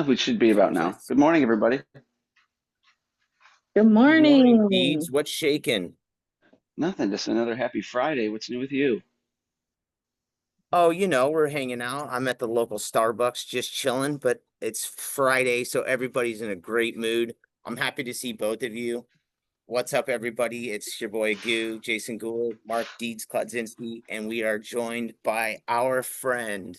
We should be about now. Good morning, everybody. Good Good morning, morning. Deeds. What's shaking? Nothing, just another happy Friday. What's new with you? Oh, we're hanging out. I'm at the local Starbucks just chilling, but it's Friday, so everybody's in a great mood. I'm happy to see both of you. What's up, everybody? It's your boy Jason Gulick, Mark Deeds Kladzinski, and we are joined by our friend,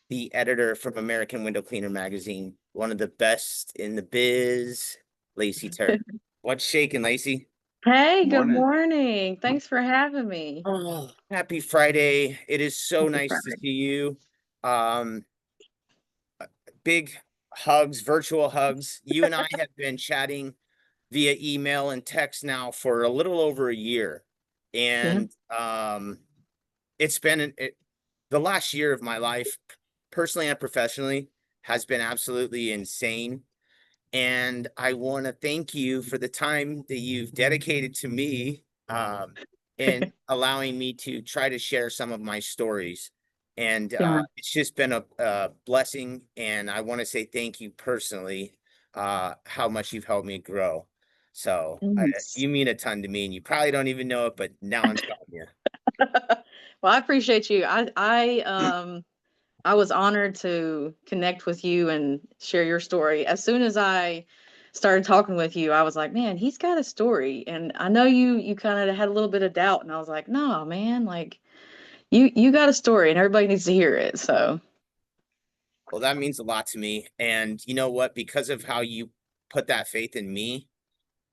the editor from American Window Cleaner magazine, one of the best in the biz, Lacy Turner. What's shaking, Lacy? Hey, Good good morning. morning. Thanks for having me. Oh, happy Friday. It is so Happy nice to Friday. see you. Um, Big hugs, virtual hugs. You and I have been chatting via email and text now for a little over a year. Yeah. And it's been the last year of my life, personally and professionally, has been absolutely insane. And I want to thank you for the time that you've dedicated to me, and allowing me to try to share some of my stories. And Yeah. it's just been a blessing. And I want to say thank you personally, how much you've helped me grow. So Thanks. you mean a ton to me, and you probably don't even know it, but now I'm telling you. Well, I appreciate you. I was honored to connect with you and share your story. As soon as I started talking with you, I was like, man, he's got a story. And I know you kind of had a little bit of doubt, and I was like, no, man, like you got a story and everybody needs to hear it. So, Well, that means a lot to me. And you know what? Because of how you put that faith in me,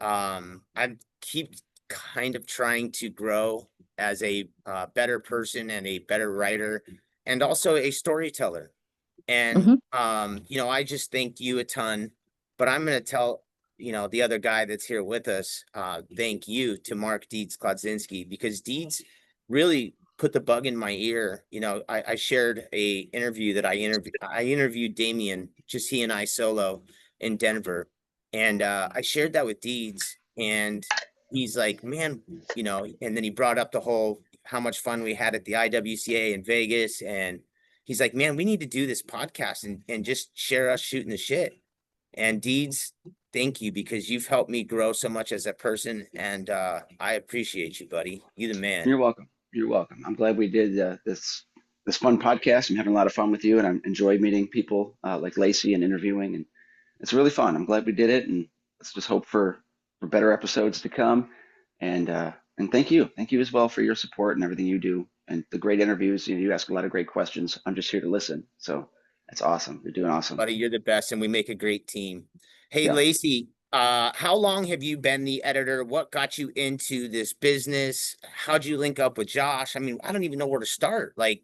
I keep kind of trying to grow as a better person and a better writer and also a storyteller. And mhm. I just thank you a ton, but I'm gonna tell, the other guy that's here with us, thank you to Mark Dietz Kladzinski, because Dietz really put the bug in my ear. I shared a interview that I interviewed Damien, just he and I solo in Denver. And I shared that with Deeds, and he's like, man, and then he brought up the whole how much fun we had at the IWCA in Vegas, and he's like, man, we need to do this podcast and just share us shooting the shit. And Deeds, thank you, because you've helped me grow so much as a person, and I appreciate you, buddy. You the man. You're welcome. You're welcome. I'm glad we did this fun podcast. I'm having a lot of fun with you, and I enjoy meeting people like Lacey and interviewing, and it's really fun. I'm glad we did it, and let's just hope for better episodes to come. And thank you as well for your support and everything you do, and the great interviews. You ask a lot of great questions. I'm just here to listen, so that's awesome. You're doing awesome. Buddy, you're the best, and we make a great team. Hey, Yeah. Lacey, how long have you been the editor? What got you into this business? How'd you link up with Josh? I mean, I don't even know where to start. Like,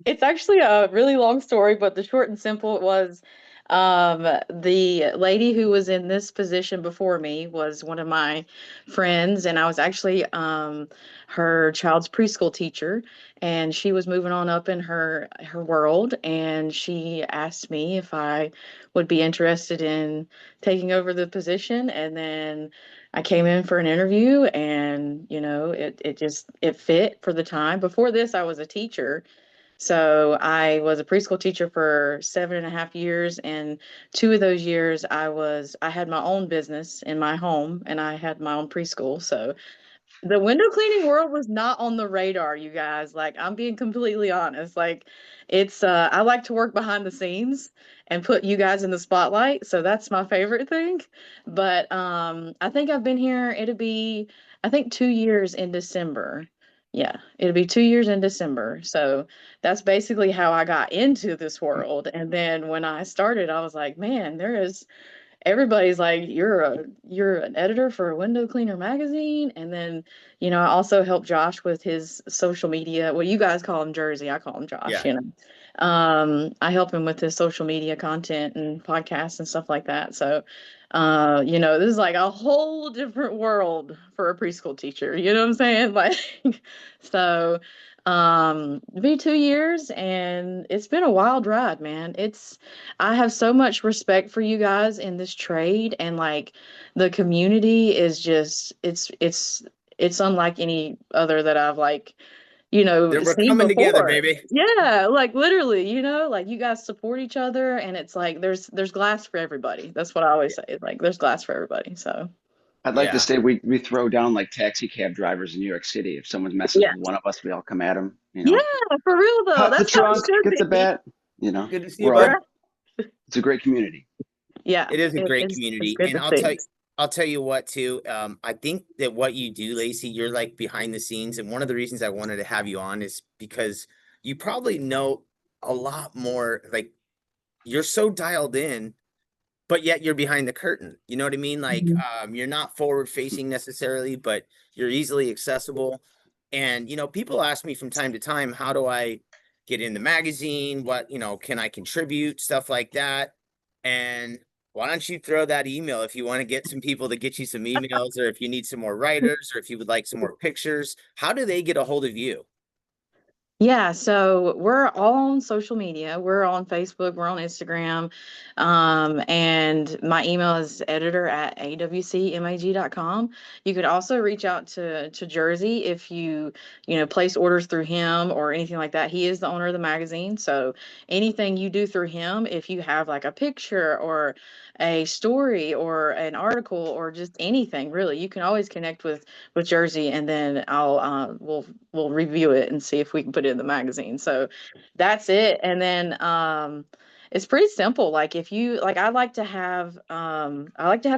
It's actually a really long story, but the short and simple was the lady who was in this position before me was one of my friends, and I was actually her child's preschool teacher, and she was moving on up in her world, and she asked me if I would be interested in taking over the position, and then I came in for an interview, and it fit for the time. Before this, I was a teacher, so I was a preschool teacher for 7.5 years, and 2 of those years I had my own business in my home, and I had my own preschool. So the window cleaning world was not on the radar, you guys. Like, I'm being completely honest. Like, it's I like to work behind the scenes and put you guys in the spotlight, so that's my favorite thing. But I think I've been here, it'll be, I think, 2 years in December. Yeah, it'll be 2 years in December. So that's basically how I got into this world. And then when I started, I was like, man, there is everybody's like, you're an editor for a window cleaner magazine. And then, I also help Josh with his social media. Well, you guys call him Jersey, I call him Josh. yeah. I help him with his social media content and podcasts and stuff like that. So this is like a whole different world for a preschool teacher, you know what I'm saying? Like, so it'll be 2 years, and it's been a wild ride, man. I have so much respect for you guys in this trade, and like the community is just it's unlike any other that I've like That we're seen coming together, before. baby. Yeah, like literally, like you guys support each other, and it's like there's glass for everybody. That's what I always say. Like there's glass for everybody. So I'd like to Yeah. say we throw down like taxi cab drivers in New York City. If someone messes yeah, with one of us, we all come at them. yeah, for real though. Pop the That's how it trunk, get the should be. bat. Good to see you, We're bud. Right? all. It's a great community. Yeah, It is a great it's community. good And to see. I'll tell you what too. I think that what you do, Lacy, you're like behind the scenes. And one of the reasons I wanted to have you on is because you probably know a lot more, like you're so dialed in, but yet you're behind the curtain. You know what I mean? Like, Mhm. you're not forward facing necessarily, but you're easily accessible. And, people ask me from time to time, how do I get in the magazine? What, can I contribute? Stuff like that. And why don't you throw that email if you want to get some people to get you some emails, or if you need some more writers, or if you would like some more pictures? How do they get a hold of you? Yeah, so we're all on social media. We're on Facebook, we're on Instagram. And my email is editor@awcmag.com. You could also reach out to Jersey if you place orders through him or anything like that. He is the owner of the magazine. So anything you do through him, if you have like a picture or a story or an article or just anything really, you can always connect with Jersey, and then we'll review it and see if we can put it in the magazine. So that's it. And then it's pretty simple. Like if you like I like to have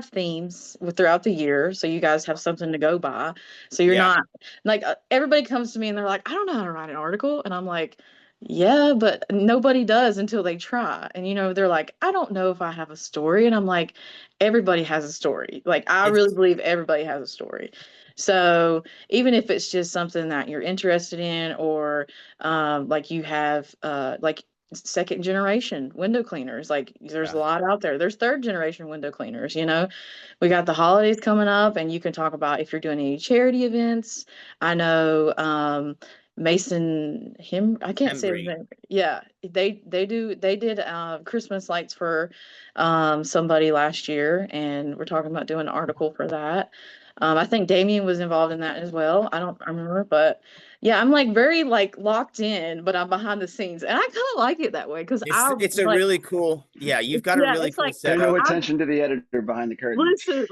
themes throughout the year so you guys have something to go by. So you're Yeah, not like everybody comes to me and they're like, I don't know how to write an article. And I'm like, yeah, but nobody does until they try. And they're like, I don't know if I have a story. And I'm like, everybody has a story. Like I really it's believe everybody has a story. So even if it's just something that you're interested in, or like you have like second generation window cleaners, like there's a yeah, lot out there. There's third generation window cleaners. We got the holidays coming up, and you can talk about if you're doing any charity events. I know Mason him I can't say his Embry. name. Yeah, they did Christmas lights for somebody last year, and we're talking about doing an article for that. I think Damien was involved in that as well. I don't remember, but yeah, I'm like very like locked in, but I'm behind the scenes, and I kind of like it that way because I It's a like really cool, yeah, you've got a yeah, really it's cool like Pay no setup. I attention to the editor behind the curtain. listen,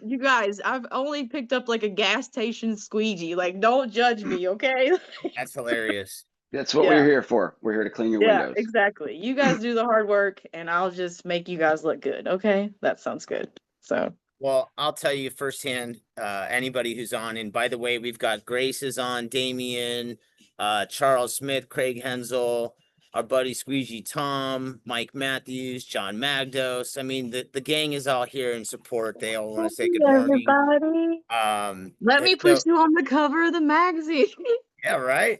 you guys. I've only picked up like a gas station squeegee. Like, don't judge me, okay? That's hilarious. That's what we're Yeah, here for. We're here to clean your yeah, windows. exactly. You guys do the hard work, and I'll just make you guys look good. Okay, that sounds good. So Well, I'll tell you firsthand, anybody who's on, and by the way, we've got Grace is on, Damien, Charles Smith, Craig Hensel, our buddy Squeegee Tom, Mike Matthews, John Magdos. I mean, the gang is all here in support. They all want to say good hey, morning. everybody, let me put So you on the cover of the magazine. yeah, right.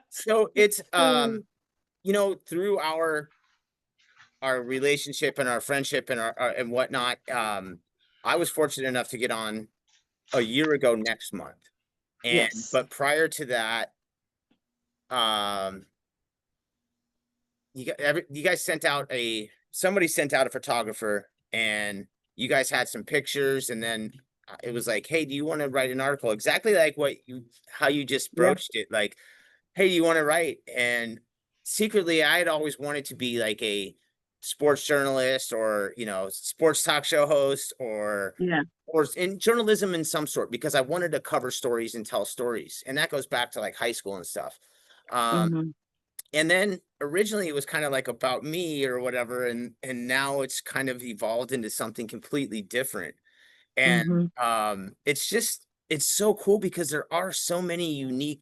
So it's through our relationship and our friendship and our and whatnot, I was fortunate enough to get on a year ago next month. And Yes. but prior to that, um, you guys sent out somebody sent out a photographer, and you guys had some pictures, and then it was like, hey, do you want to write an article? Exactly like how you just Yeah. broached it, like, hey, you want to write? And secretly, I had always wanted to be like a sports journalist, or sports talk show host, Yeah. or in journalism in some sort, because I wanted to cover stories and tell stories. And that goes back to like high school and stuff. Um, Mm-hmm. and then originally it was kind of like about me or whatever, and now it's kind of evolved into something completely different. And Mm-hmm. it's so cool because there are so many unique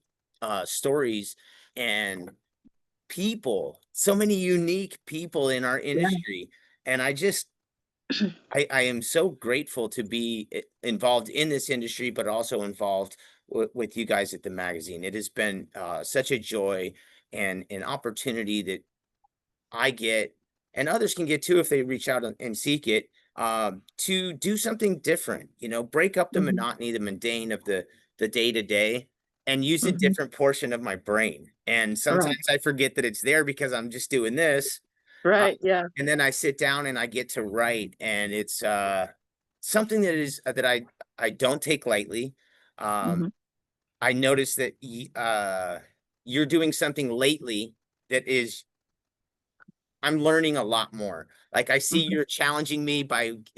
stories and people, so many unique people in our Yeah. industry. And I am so grateful to be involved in this industry, but also involved with you guys at the magazine. It has been such a joy and an opportunity that I get, and others can get too if they reach out and seek it, to do something different. Break up the Mm-hmm. monotony, the mundane of the day to day, and use a Mm-hmm. different portion of my brain. And Right. sometimes I forget that it's there because I'm just doing this, uh, Right. Yeah. and then I sit down and I get to write, and it's something that I don't take lightly. Um, Mm-hmm. I noticed that you're doing something lately that is, I'm learning a lot more. Like I see you're challenging me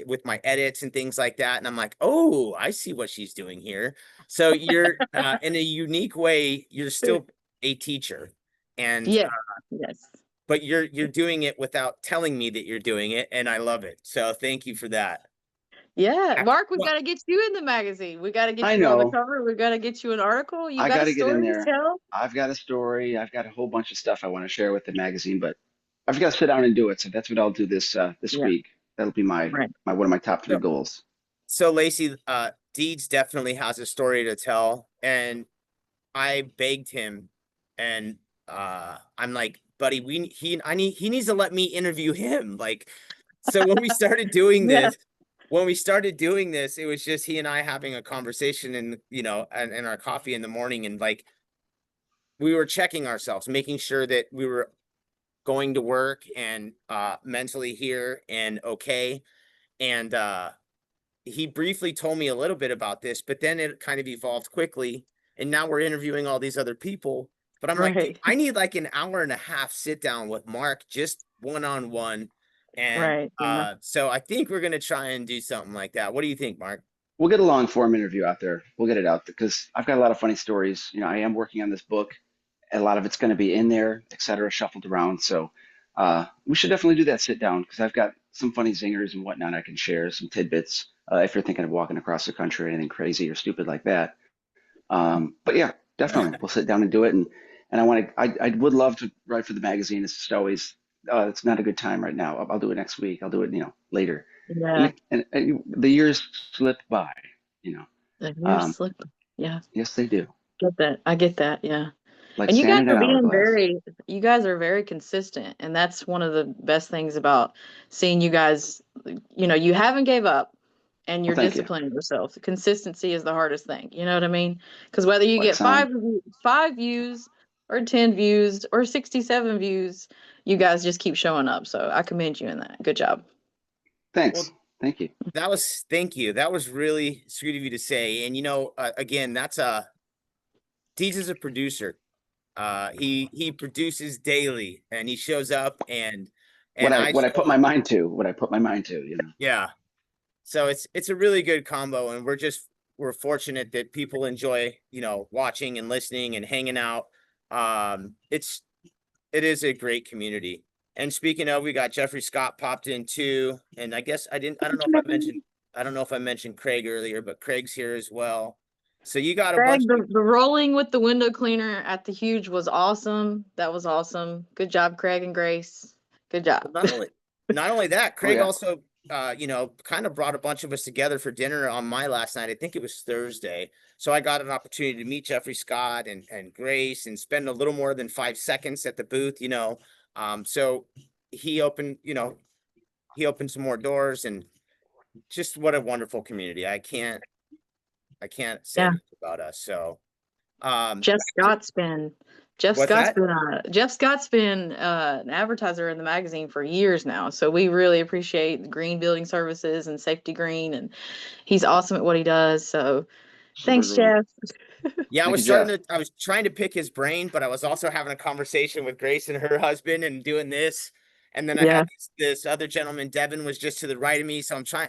with my edits and things like that. And I'm like, oh, I see what she's doing here. So you're in a unique way, you're still a teacher. And Yeah. Yes. but you're doing it without telling me that you're doing it, and I love it. So thank you for that. Yeah. Mark, we Well, got to get you in the magazine. We got to get I you on the know. cover. We got to get you an article. You I got got a to get in story to there. tell? I've got a story. I've got a whole bunch of stuff I want to share with the magazine, but I've got to sit down and do it. So that's what I'll do this Yeah. week. That'll be Right. my one of my top three so, goals. so Lacy, Deeds definitely has a story to tell, and I begged him, and I'm like, buddy, he needs to let me interview him. Like, so when we started doing Yeah. this, it was just he and I having a conversation, and and our coffee in the morning, and like we were checking ourselves, making sure that we were going to work and mentally here and okay. And he briefly told me a little bit about this, but then it kind of evolved quickly. And now we're interviewing all these other people. But I'm like, dude, Right. I need like an hour and a half sit down with Mark, just one on one. And Right. Yeah. so I think we're gonna try and do something like that. What do you think, Mark? We'll get a long form interview out there. We'll get it out because I've got a lot of funny stories. I am working on this book. A lot of it's going to be in there, et cetera, shuffled around. So we should definitely do that sit down because I've got some funny zingers and whatnot I can share, some tidbits if you're thinking of walking across the country or anything crazy or stupid like that. But yeah, definitely, we'll sit down and do it. And I would love to write for the magazine. It's just always, it's not a good time right now. I'll do it next week. I'll do it, later. Yeah. And the years slip by, you know. The years Um, slip. Yeah. yes, they do. Get that. I get that. Yeah. Like And sand in an hourglass. you guys are very consistent. And that's one of the best things about seeing you guys, you haven't gave up and Well, you're thank you. disciplining yourself. Consistency is the hardest thing. You know what I mean? Because whether you Like get sound. five views or 10 views or 67 views, you guys just keep showing up. So I commend you in that. Good job. Thanks. Well, Thank you. thank you. That was really sweet of you to say. And again, that's Deeds is a producer. He produces daily, and he shows up, and I What I show put my up. mind to, what I put my mind to. Yeah. So it's a really good combo, and we're fortunate that people enjoy, watching and listening and hanging out. It is a great community. And speaking of, we got Jeffrey Scott popped in too. And I guess I don't know if I mentioned Craig earlier, but Craig's here as well. So you got a bunch Greg, of the rolling with the window cleaner at the huge was awesome. That was awesome. Good job, Craig and Grace. Good job. not only that, Oh Craig yeah. also kind of brought a bunch of us together for dinner on my last night. I think it was Thursday. So I got an opportunity to meet Jeffrey Scott and Grace and spend a little more than 5 seconds at the booth. So he opened, some more doors, and just what a wonderful community. I can't say Yeah. enough about us. So Jeff Scott's been what's that? an advertiser in the magazine for years now. So we really appreciate the Green Building Services and Safety Green, and he's awesome at what he does. So Super thanks, green. Jeff. Yeah, Thank you, Jeff. I was trying to pick his brain, but I was also having a conversation with Grace and her husband and doing this. And then I Yeah. had this other gentleman, Devin, was just to the right of me. So I'm trying,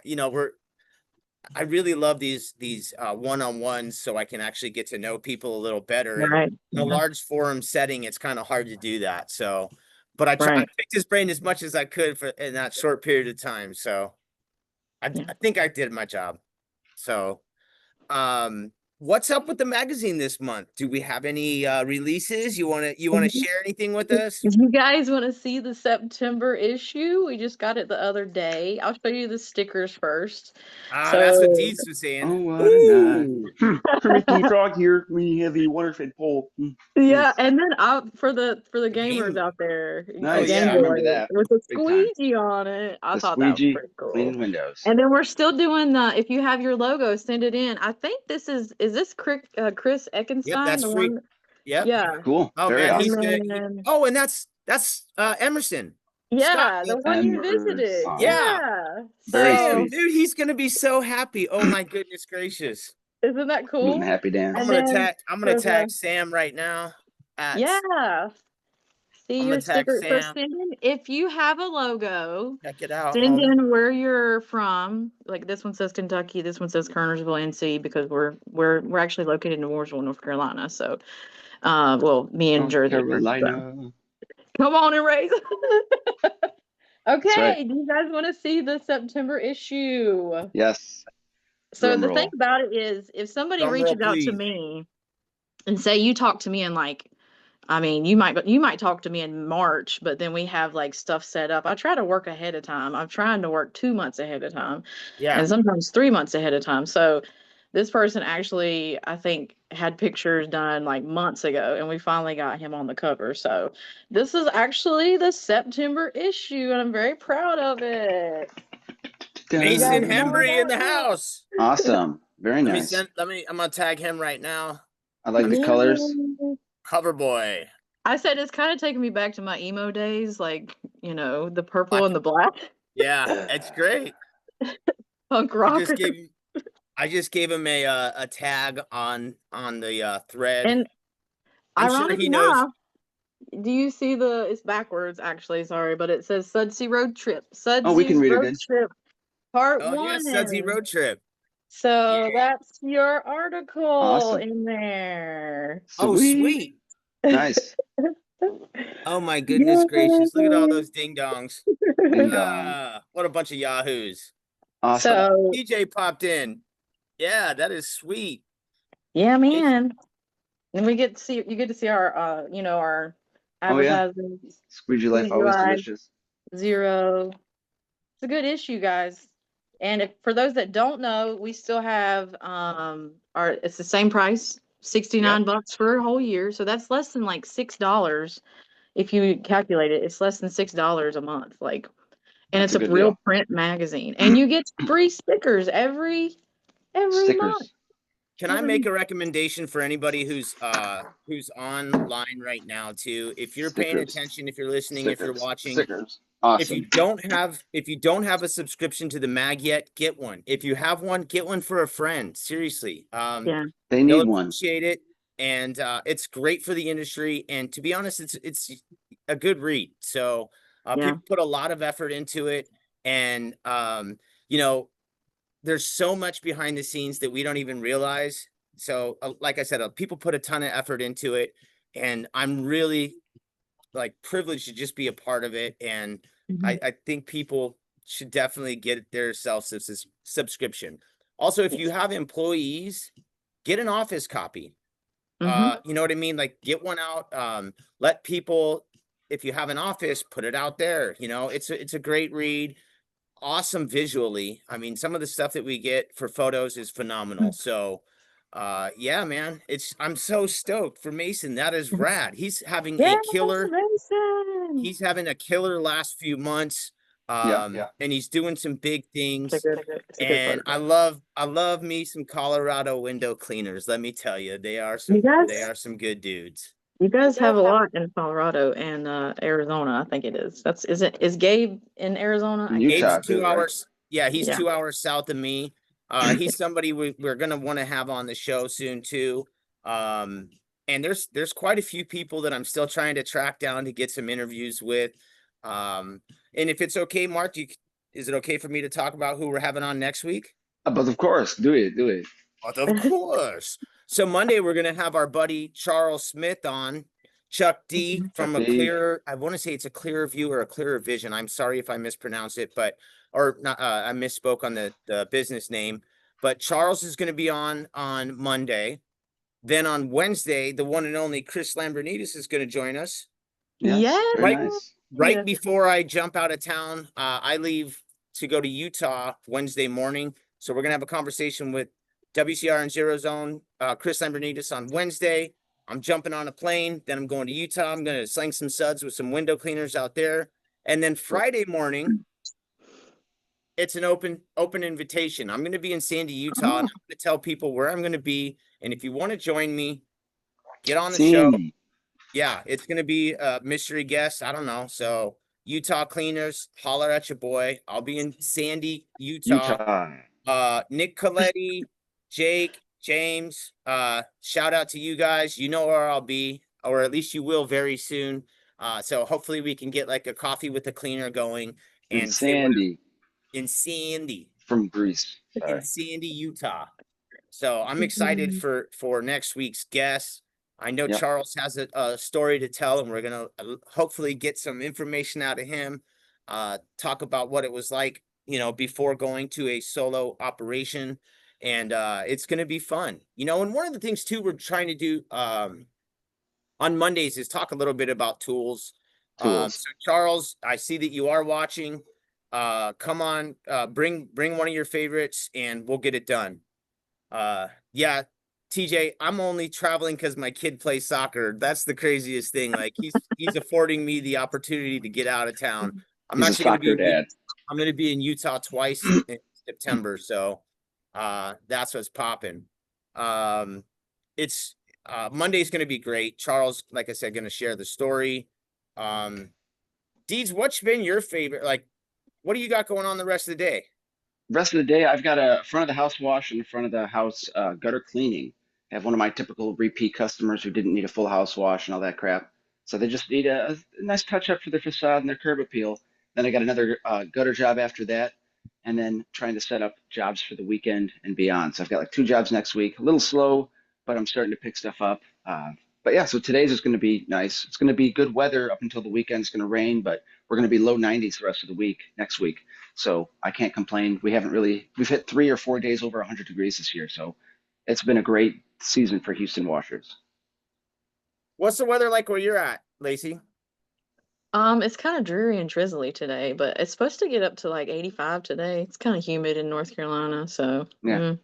I really love these one-on-ones, so I can actually get to know people a little better. And Right. in a Yeah. large forum setting, it's kind of hard to do that. So, but I Right. picked his brain as much as I could in that short period of time. So Yeah. I think I did my job. So, what's up with the magazine this month? Do we have any releases? You want to share anything with us? If you guys want to see the September issue, we just got it the other day. I'll show you the stickers first. That's what So, Deeds was saying. Oh, what a night. ooh. Kermit the Frog here. We have the water-fed pole. Yeah, and then for the The gamers game. out there, Oh a Nice. Game I yeah. Boy remember that. with a Big time. squeegee on it. I The thought that was squeegee pretty cool. cleaning windows. And then we're still doing if you have your logo, send it in. I think this is this Chris Yep, Eckenstein, that's the free. one? Yep. Yeah. Cool. Oh Very man, And he's awesome. gonna. then And that's Emerson. Scott. yeah, the one you visited. Emerson. Yeah. Yeah. Very So Damn, sweet. dude, he's gonna be so happy. Oh my goodness gracious. isn't that cool? Happy And dance. then I'm gonna for the tag Sam right now. Yeah. See I'm your gonna tag sticker. So Sam. send in if you have a logo. Check it out, Send homie. in where you're from. Like this one says Kentucky, this one says Kernersville, NC, because we're actually located in Mooresville, North Carolina. So, well, me and North Jersey. So, Carolina. come on and raise. That's right. Okay, do you guys want to see the September issue? Yes. So Drum the thing roll. about it is, if somebody Drum roll, reaches out to please. me and say you talk to me in like, I mean, you might talk to me in March, but then we have like stuff set up. I try to work ahead of time. I'm trying to work 2 months ahead of time, Yeah. and sometimes 3 months ahead of time. So this person actually, I think, had pictures done like months ago, and we finally got him on the cover. So this is actually the September issue, and I'm very proud of it. You Mason guys know Dun. Hembry in the about house. Awesome. Very nice. I'm gonna tag him right now. I like the it. colors. Yeah. Cover boy. I said it's kind of taking me back to my emo days, like, the purple Black. and the black Yeah, it's great. punk I just rocker. gave him a tag on the thread. And I'm sure ironic he knows. enough, do you see it's backwards actually, sorry, but it says Sudsy Road Trip. Oh, we can Sudsy's read it Road good. Trip, part Oh yeah, Sudsy one. Road Trip. Yeah. So that's your article Awesome. in there. Oh Sweet. sweet. Nice. Oh my goodness gracious. Look at all Yay. those ding dongs. Ding dong. What a bunch of yahoos. Awesome. So, PJ popped in. Yeah, that is sweet. yeah, It's- man. And you get to see our Oh yeah. advertisements, Squeegee Life Squeegee always Live, delicious. Zero. It's a good issue, guys. And for those that don't know, we still have it's the same price, Yep. $69 for a whole year. So that's less than like $6 if you calculate it. It's less than $6 a month. And That's it's a a good real deal. print magazine. And you get free stickers every month. Stickers. Can I Every make a recommendation for anybody who's online right now too? If you're paying Stickers. attention, if you're listening, if you're Stickers. watching, Stickers. if you Awesome. don't have a subscription to the mag yet, get one. If you have one, get one for a friend. Seriously. Yeah. They They'll need one. appreciate it. And it's great for the industry. And to be honest, it's a good read. So Yeah. people put a lot of effort into it. And you know, there's so much behind the scenes that we don't even realize. So like I said, people put a ton of effort into it. And I'm really like privileged to just be a part of it. And Mhm. I think people should definitely get their self subscription. Also, if you Yes. have employees, get an office copy. Mhm. You know what I mean? Like get one out. Let people, if you have an office, put it out there. It's a great read. Awesome visually. I mean, some of the stuff that we get for photos is phenomenal. So yeah, man, I'm so stoked for Mason. That is rad. Yes, Mason. He's having a killer last few months. Yeah. And he's doing some big things. It's a good And photo. I love me some Colorado window cleaners. Let me tell you, You they guys, are some good dudes. you guys have a lot in Colorado and Arizona, I think it is. Is Gabe in Arizona? In Gabe's Utah Can't. too, two right? hours. Yeah, he's Yeah. 2 hours south of me. He's somebody we're gonna want to have on the show soon too. And there's quite a few people that I'm still trying to track down to get some interviews with. And if it's okay, Mark, is it okay for me to talk about who we're having on next week? But of course, do it. Do it. But of course. So Monday we're gonna have our buddy Charles Smith on. Chuck D Chuck from D. I want to say it's a Clearer View or a Clearer Vision. I'm sorry if I mispronounce it, or not, I misspoke on the business name. But Charles is going to be on Monday. Then on Wednesday, the one and only Chris Lambrinidis is going to join us. Yes. Yes. Very Right, nice. right before I jump out of town, I leave to go to Utah Wednesday morning. So we're gonna have a conversation with WCR and Zero Zone, Chris Lambrinidis on Wednesday. I'm jumping on a plane, then I'm going to Utah. I'm gonna sling some suds with some window cleaners out there. And then Friday morning, it's an open invitation. I'm gonna be in Sandy, Utah, and Oh, I'm gonna tell people where I'm gonna be. And if you want to join me, get on the show. Sandy. Yeah, it's gonna be a mystery guest. I don't know. So Utah cleaners, holler at your boy. I'll be in Sandy, Utah. Utah. Nick Coletti, Jake, James. Shout out to you guys. You know where I'll be. or at least you will very soon. So hopefully we can get like a coffee with the cleaner going And and say what Sandy in Sandy, from Greece. in Sorry. Sandy, Utah. So I'm excited Mhm. for next week's guest. I know Yep. Charles has a story to tell, and we're gonna hopefully get some information out of him. Talk about what it was like, before going to a solo operation, and it's gonna be fun. And one of the things too we're trying to do on Mondays is talk a little bit about tools. Tools. So Charles, I see that you are watching. Come on, bring one of your favorites, and we'll get it done. Yeah, TJ, I'm only traveling because my kid plays soccer. That's the craziest thing. Like he's affording me the opportunity to get out of town. I'm He's a actually gonna be soccer dad. I'm gonna be in Utah twice in September, so that's what's popping. It's Monday's gonna be great. Charles, like I said, gonna share the story. Um Deeds, what's been your favorite? Like, what do you got going on the rest of the day? Rest of the day, I've got a front of the house wash and a front of the house gutter cleaning. I have one of my typical repeat customers who didn't need a full house wash and all that crap. So they just need a nice touch up for their facade and their curb appeal. Then I got another gutter job after that, and then trying to set up jobs for the weekend and beyond. So I've got like 2 jobs next week. A little slow, but I'm starting to pick stuff up. But yeah, so today's is going to be nice. It's going to be good weather up until the weekend. It's going to rain, but we're going to be low 90s the rest of the week next week. So I can't complain. We've hit 3 or 4 days over 100 degrees this year. So it's been a great season for Houston washers. What's the weather like where you're at, Lacy? It's kind of dreary and drizzly today, but it's supposed to get up to like 85 today. It's kind of humid in North Carolina, so Yeah.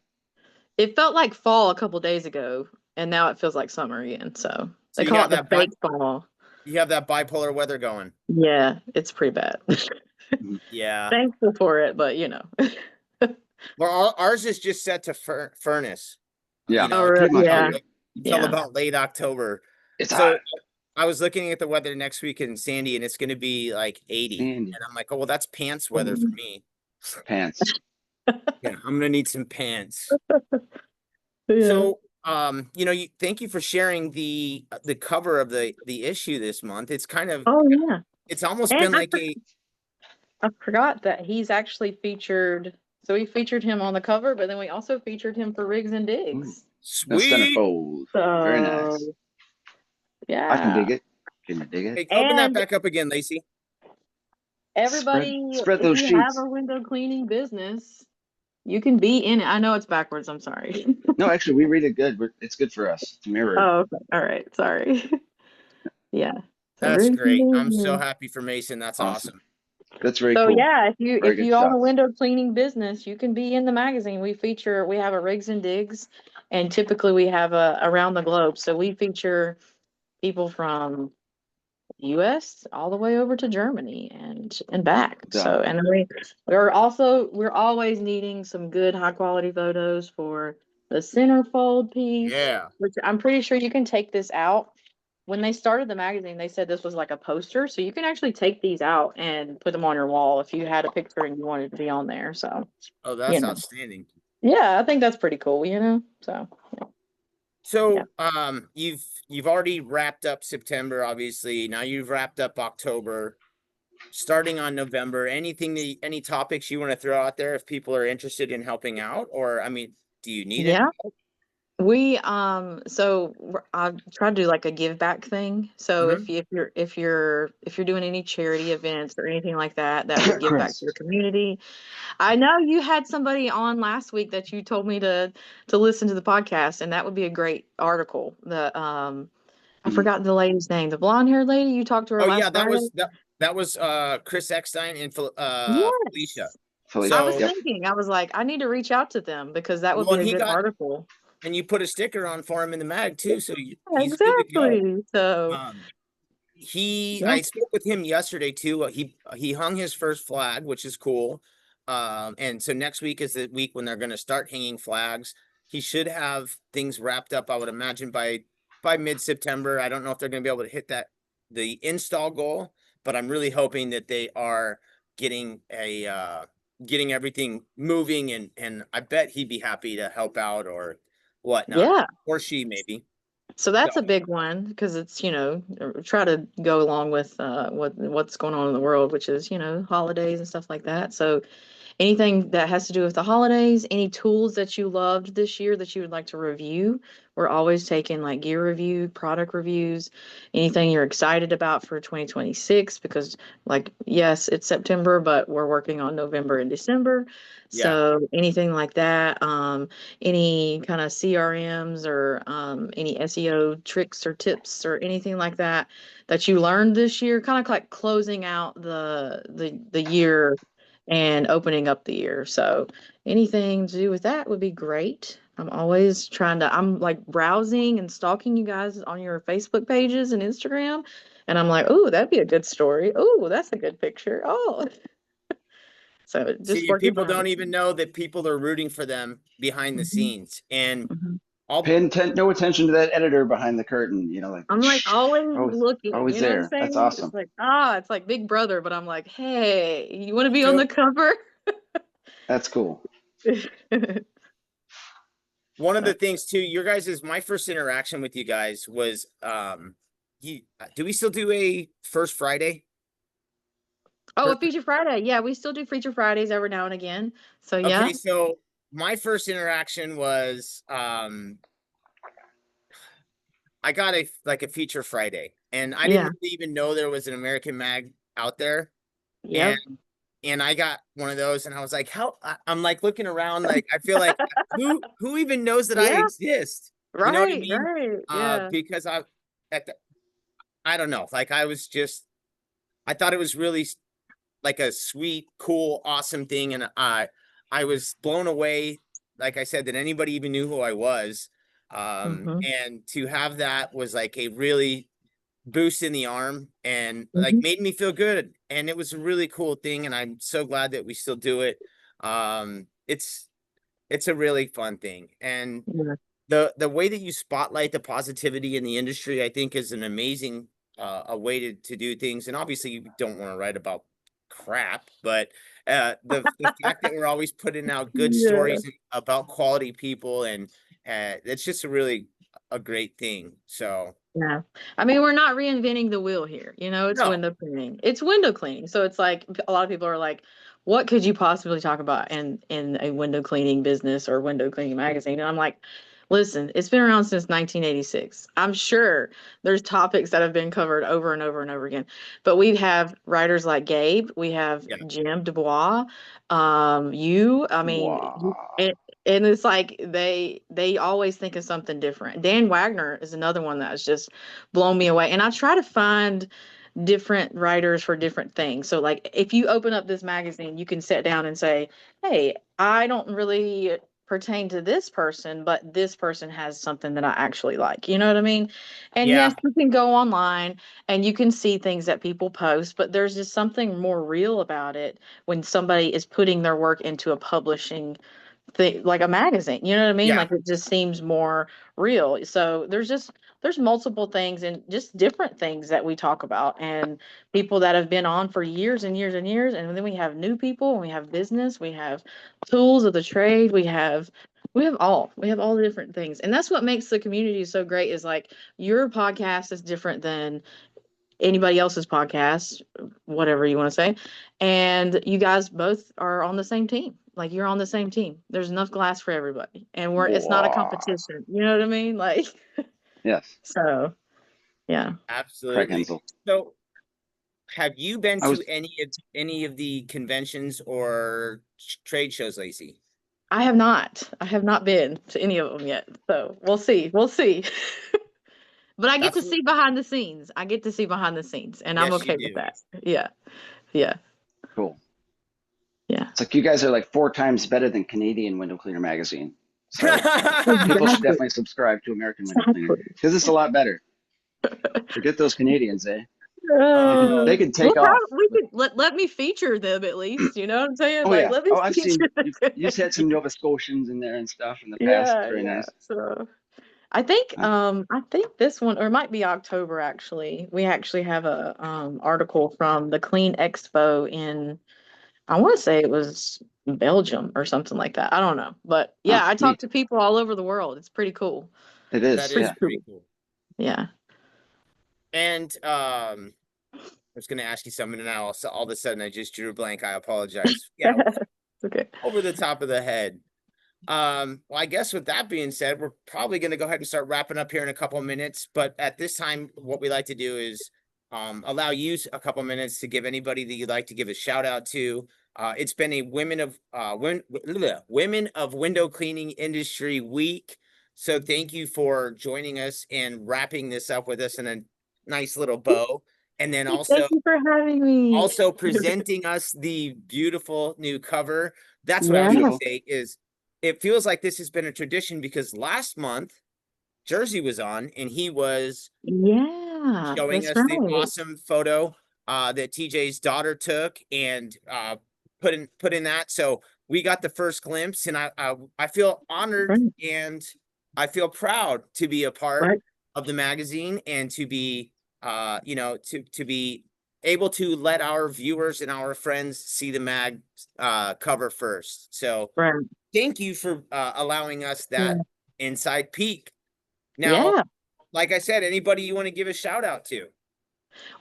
It felt like fall a couple days ago, and now it feels like summer again. So So they you call have it the fake fall. you have that bipolar weather going. Yeah, it's pretty bad. Yeah. Thankful for it, but Well, ours is just set to furnace. Yeah, Oh, pretty much yeah, here. Until yeah. about late October. It's hot. So I was looking at the weather next week in Sandy, and it's going to be like 80. Sandy And I'm like, oh, well, that's pants weather for me. pants. Yeah, I'm going to need some pants. Yeah. So, thank you for sharing the cover of the issue this month. It's kind of, Oh, yeah. it's almost And been like a, I forgot that he's actually featured. So we featured him on the cover, but then we also featured him for Rigs and Ooh, Digs. the sweet. centerfold. Very So nice. I can yeah. dig it. Can you dig it? Hey, open that And back up again, Lacy. everybody, Spread if those you have sheets. a window cleaning business, you can be in it. I know it's backwards. I'm sorry. No, actually, we read it good. It's good for us. It's mirrored. Oh, okay. All right. Sorry. Yeah. So That's Rigs and great. I'm so Digs. happy for Mason. That's Awesome. awesome. That's very So cool. yeah, Very if good you own a stuff. window cleaning business, you can be in the magazine. We have a Rigs and Digs, and typically we have a around the globe. So we feature people from US all the way over to Germany and back. So Dog. and we're always needing some good high quality photos for the centerfold piece, Yeah. which I'm pretty sure you can take this out. When they started the magazine, they said this was like a poster, so you can actually take these out and put them on your wall if you had a picture and you wanted to be on there. So, Oh, you that's know. outstanding. Yeah, I think that's pretty cool. So, yeah. So, you've already wrapped up September, obviously. Now you've wrapped up October. Starting on November, any topics you want to throw out there if people are interested in helping out? Or, I mean, do you need any? Yeah. I try to do like a give back thing. So Mhm. if you're doing any charity events or anything like that that would give back to Chris. your community. I know you had somebody on last week that you told me to listen to the podcast, and that would be a great article. I Mhm. forgot the lady's name, the blonde haired lady. You talked to her Oh yeah, last Friday. that was Chris Eckstein and Felicia. Yes. I Felicia. was So, Yep. thinking, I was like, I need to reach out to them because that would well, be and a good article. you put a sticker on for him in the mag too, so Yeah, he's good to go. exactly. So, Um, yeah, I spoke with him yesterday too. He hung his first flag, which is cool. And so next week is the week when they're going to start hanging flags. He should have things wrapped up, I would imagine by mid-September. I don't know if they're going to be able to hit the install goal, but I'm really hoping that they are getting getting everything moving, and I bet he'd be happy to help out or whatnot, yeah. or she maybe. So that's a big one because it's, try to go along with what's going on in the world, which is, holidays and stuff like that. So anything that has to do with the holidays, any tools that you loved this year that you would like to review. We're always taking like gear review, product reviews, anything you're excited about for 2026, because like, yes, it's September, but we're working on November and December. Yeah. So anything like that, any kind of CRMs or any SEO tricks or tips or anything like that that you learned this year, kind of like closing out the year and opening up the year. So anything to do with that would be great. I'm like browsing and stalking you guys on your Facebook pages and Instagram. And I'm like, oh, that'd be a good story. Oh, that's a good picture. Oh, so just See, working people behind the don't even scenes. know that people are rooting for them behind the Mhm, scenes. And mhm. I'll No attention to that editor behind the curtain. Like I'm like shh, always always, looking, always you know what I'm there. That's saying? It's awesome. like, it's like Big Brother, but I'm like, hey, you want to be on the so cover? That's cool. one of So, the things too, my first interaction with you guys was do we still do a first Friday? oh, a First, Feature Friday. Yeah, we still do Feature Fridays every now and again. So yeah, okay, so my first interaction was I got a feature Friday, and I didn't yeah, really even know there was an American mag out there. And yep, I got one of those, and I was like, I'm like looking around, like I feel like who even knows that I yeah, exist? You know what I right, mean? right, yeah, Because at the, I don't know, like I thought it was really like a sweet, cool, awesome thing, and I was blown away. Like I said, that anybody even knew who I was, hmm and to have that was like a really boost in the arm and like hmm made me feel good, and it was a really cool thing, and I'm so glad that we still do it. It's a really fun thing, and yeah, the way that you spotlight the positivity in the industry, I think, is an amazing a way to do things. And obviously you don't want to write about crap, but the fact that we're always putting out good yeah. stories about quality people, and it's just a great thing. So Yeah. I mean, we're not reinventing the wheel here. It's no. window cleaning. It's window cleaning. So it's like a lot of people are like, what could you possibly talk about in a window cleaning business or window cleaning magazine? And I'm like, listen, it's been around since 1986. I'm sure there's topics that have been covered over and over and over again. But we have writers like Gabe, we have Yeah. Jim Dubois, I mean, Wow. and it's like they always think of something different. Dan Wagner is another one that's just blown me away. And I try to find different writers for different things. So like if you open up this magazine, you can sit down and say, "Hey, I don't really pertain to this person, but this person has something that I actually like." You know what I mean? And Yeah. yes, you can go online and you can see things that people post, but there's just something more real about it when somebody is putting their work into a publishing thing, like a magazine. You know what I mean? Yeah. Like it just seems more real. So there's multiple things and just different things that we talk about, and people that have been on for years and years and years. And then we have new people, and we have business, we have tools of the trade, we have all the different things. And that's what makes the community so great, is like your podcast is different than anybody else's podcast, whatever you want to say. And you guys both are on the same team. Like you're on the same team. There's enough glass for everybody. And it's not a Wow. competition. You know what I mean? Like, Yes. so yeah. Craig Absolutely. Hensel. So have you been I to was any of the conventions or trade shows, Lacey? I have not been to any of them yet. So we'll see. We'll see. But I get That's to what, see behind the scenes. I get to see behind the scenes, and I'm yes, you okay with do. that. Yeah. Yeah. cool. Yeah. It's like you guys are like 4 times better than Canadian Window Cleaner magazine. So people should Exactly. definitely subscribe to American Window Cleaner Exactly. because it's a lot better. Forget those Canadians, eh? Oh, They can We'll take off. we could let me feature them at least. You know what I'm saying? Oh Like yeah. let me Oh, I've feature seen them. you've had some Nova Scotians in there and stuff in the past. It's Yeah, very yeah. nice. So Uh, I think this one, or it might be October actually. We actually have a article from the Clean Expo in, I want to say it was Belgium or something like that. I don't know. But oh, yeah, I talk neat. to people all over the world. It's pretty cool. It that is. Pretty is Yeah. pretty cool. cool. Yeah. And I was going to ask you something, and now all of a sudden I just drew a blank. I apologize. Yeah, Okay. over the top of the head. Well, I guess with that being said, we're probably going to go ahead and start wrapping up here in a couple of minutes. But at this time, what we like to do is allow you a couple minutes to give anybody that you'd like to give a shout out to. It's been a Women of Window Cleaning Industry Week. So thank you for joining us and wrapping this up with us in a nice little bow. And then Thank you for having me. presenting us the beautiful new cover. That's what I Yeah. was going to Beautiful. say is it feels like this has been a tradition because last month Jersey was on and he was Yeah, showing that's us the right. awesome photo that TJ's daughter took and put in that. So we got the first glimpse, and I feel honored Right. and I feel proud to be a part Right. of the magazine and to be to be able to let our viewers and our friends see the mag cover first. So Right. thank you for allowing us that Yeah. inside peek. Now, Yeah. like I said, anybody you want to give a shout out to?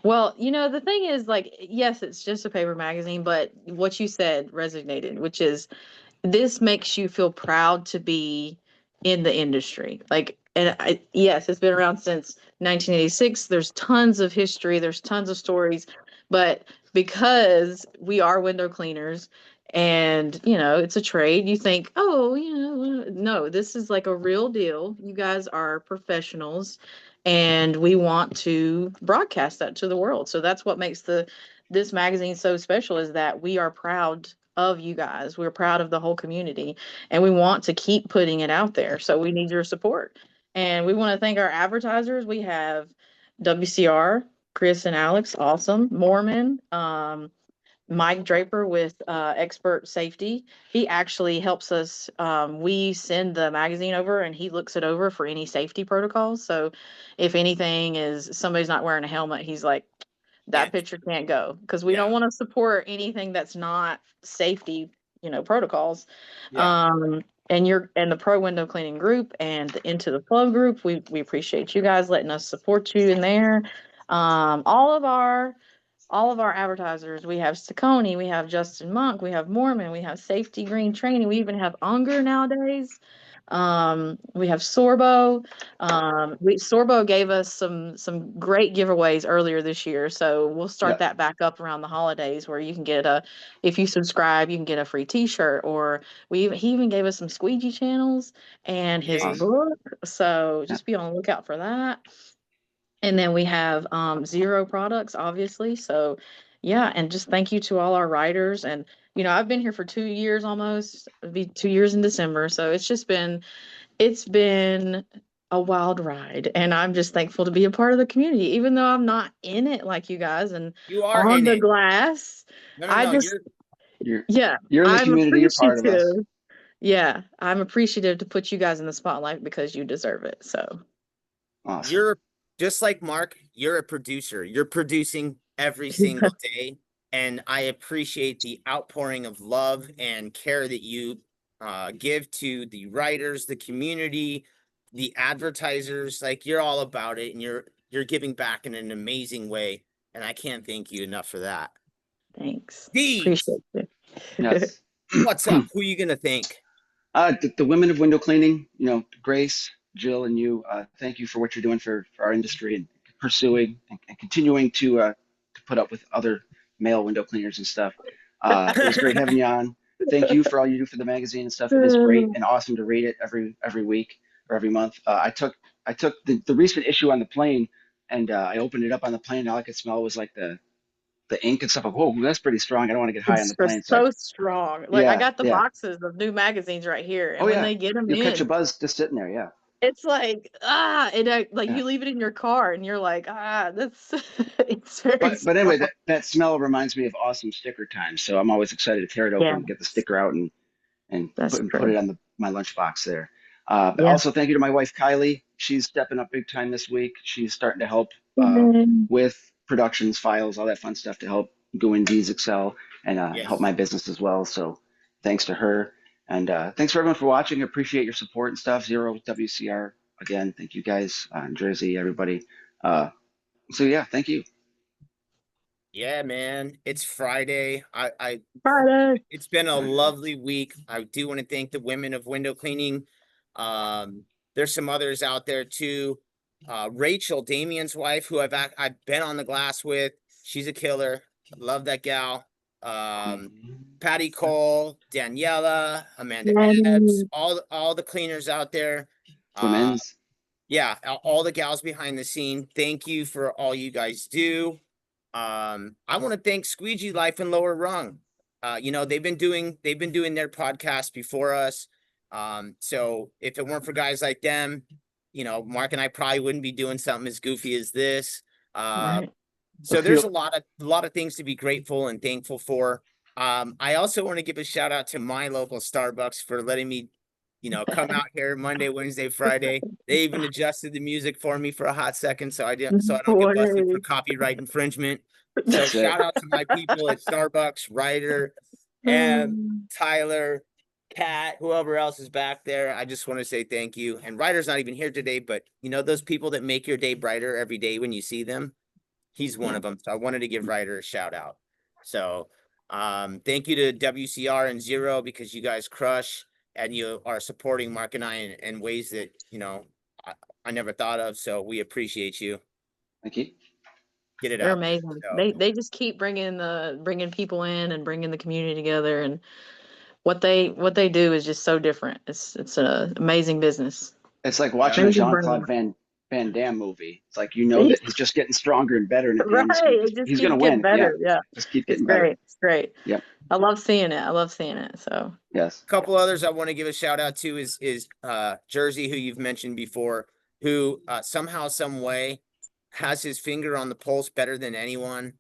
Well, the thing is, like, yes, it's just a paper magazine, but what you said resonated, which is this makes you feel proud to be in the industry. Like, and yes, it's been around since 1986. There's tons of history, there's tons of stories, but because we are window cleaners and, it's a trade, you think, oh, no, this is like a real deal. You guys are professionals and we want to broadcast that to the world. So that's what makes this magazine so special, is that we are proud of you guys. We're proud of the whole community and we want to keep putting it out there. So we need your support. And we want to thank our advertisers. We have WCR, Chris and Alex, awesome. Mormon, Mike Draper with Expert Safety. He actually helps us. We send the magazine over and he looks it over for any safety protocols. So if anything is somebody's not wearing a helmet, he's like, Yeah, that picture can't go, because we yeah, don't want to support anything that's not safety, protocols. yeah. Um, and the Pro Window Cleaning group and the Into the Flow group, we appreciate you guys letting us support you in there. Um, all of our all of our advertisers. We have Stacconi, we have Justin Monk, we have Mormon, we have Safety Green Training, we even have Unger nowadays. We have Sorbo. Sorbo gave us some great giveaways earlier this year, so we'll start Yeah. that back up around the holidays, where you can get if you subscribe, you can get a free T-shirt, or he even gave us some squeegee channels and his Yay. Awesome. book. So Yeah. just be on the lookout for that. And then we have Zero products, obviously. So yeah, and just thank you to all our writers. And I've been here for 2 years almost. It'll be 2 years in December. So it's been a wild ride. And I'm just thankful to be a part of the community, even though I'm not in it like you guys and You are on in the it. glass. No, no, I no. just, You're yeah, you're in the I'm community. You're part of us. appreciative. Yeah, I'm appreciative to put you guys in the spotlight because you deserve it. So Awesome. You're just like Mark, you're a producer. You're producing every single day. And I appreciate the outpouring of love and care that you give to the writers, the community, the advertisers. Like you're all about it and you're giving back in an amazing way. And I can't thank you enough for that. thanks. Deeds, Appreciate you. Yes. what's up? Who are you gonna thank? The women of window cleaning, Grace, Jill, and you, thank you for what you're doing for our industry and pursuing and continuing to put up with other male window cleaners and stuff. It was great having you on. Thank you for all you do for the magazine and stuff. It is great and awesome to read it every week or every month. I took the recent issue on the plane and I opened it up on the plane and all I could smell was like the ink and stuff. Like, whoa, that's pretty strong. I don't want to get high on It's the plane. just So so strong. Like, I yeah, got the yeah. boxes of new magazines right here, Oh and when yeah. they get them You'll catch a in, buzz just sitting there. Yeah. it's like, and like Yeah. you leave it in your car, and you're like, that's it's very But anyway, strong. that smell reminds me of awesome sticker time. So I'm always excited to tear it Yeah, open, get the sticker out, and that's put true. it on my lunchbox there. Yeah. Also, thank you to my wife Kylie. She's stepping up big time this week. She's starting to help Yay. with productions, files, all that fun stuff to help go in D's Excel and help Yes. my business as well. So thanks to her. And thanks for everyone for watching. I appreciate your support and stuff. Zero WCR again, thank you guys in Jersey, everybody. So yeah, thank you. Yeah, man. It's Friday. Friday. It's been a lovely week. I do want to thank the women of window cleaning. There's some others out there too. Rachel, Damien's wife, who I've been on the glass with. She's a killer. Love that gal. Patty Cole, Daniela, Amanda Ebbs, all the cleaners out there. Clemens. Yeah, all the gals behind the scene. Thank you for all you guys do. I want to thank Squeegee Life and Lower Rung. They've been doing their podcast before us. So if it weren't for guys like them, Mark and I probably wouldn't be doing something as goofy as this. Right. So there's a lot of things to be grateful and thankful for. I also want to give a shout out to my local Starbucks for letting me, come out here Monday, Wednesday, Friday. They even adjusted the music for me for a hot second, so I don't get busted for copyright infringement. So That's it. shout out to my people at Starbucks, Ryder, and Tyler, Kat, whoever else is back there. I just want to say thank you. And Ryder's not even here today, but those people that make your day brighter every day when you see them, he's one of them. So I wanted to give Ryder a shout out. So thank you to WCR and Zero, because you guys crush and you are supporting Mark and I in ways that, I never thought of. So we appreciate you. Thank you. Get it They're out. amazing. So. They just keep bringing people in and bringing the community together, and what they do is just so different. It's an amazing business. It's like watching a Jean-Claude Van Damme movie. It's like that he's just getting stronger and better, and at the end he's going to win. Better. Yeah. Just keep It's getting great. better. It's great. Yep. I love seeing it. So yes. A couple others I want to give a shout out to is Jersey, who you've mentioned before, who somehow, some way has his finger on the pulse better than anyone.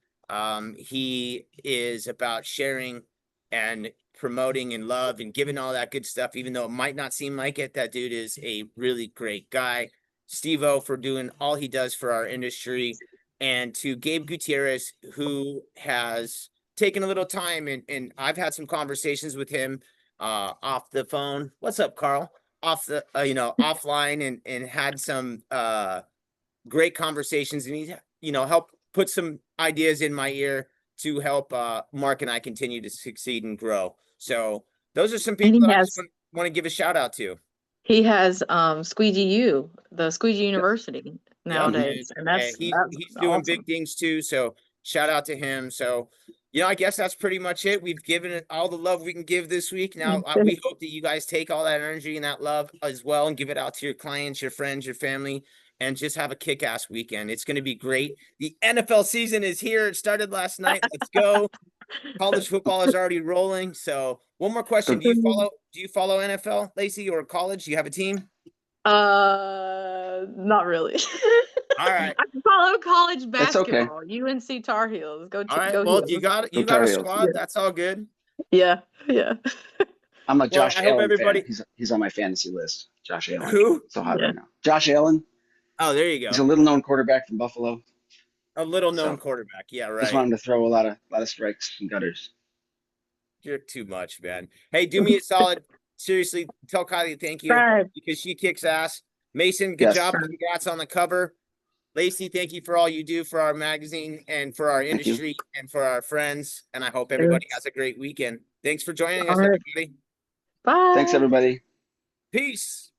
He is about sharing and promoting and love and giving all that good stuff, even though it might not seem like it. That dude is a really great guy. Steve-O for doing all he does for our industry, and to Gabe Gutierrez, who has taken a little time, and I've had some conversations with him off the phone. What's up, Carl? Off the offline, and had some great conversations, and he helped put some ideas in my ear to help Mark and I continue to succeed and grow. So those are some people that I just want to give a shout out to. He has Squeegee U, the Squeegee University nowadays, and that's he's doing awesome. big things too. So shout out to him. So I guess that's pretty much it. We've given it all the love we can give this week. Now we hope that you guys take all that energy and that love as well and give it out to your clients, your friends, your family, and just have a kick-ass weekend. It's going to be great. The NFL season is here. It started last night. Let's go. College football is already rolling. So one more question. Do you follow NFL, Lacy, or college? Do you have a team? Not really. All right. I follow college basketball. Okay. UNC Tar Heels. All right. Go well, you got a squad. Yeah. That's all good. Yeah. I'm a Josh Allen fan. He's on my fantasy list. Josh Allen. Who? So hot right now. Josh Allen. Oh, there you go. He's a little known quarterback from Buffalo. A little known quarterback. Yeah, right. Just want him to throw a lot of strikes and gutters. You're too much, man. Hey, do me a solid. Seriously, tell Kylie thank you because she kicks ass. Mason, good job. Congrats on the cover. Lacy, thank you for all you do for our magazine and for our industry and for our friends. And I hope everybody has a great weekend. Thanks for joining us, everybody. Bye. Thanks, everybody. Peace.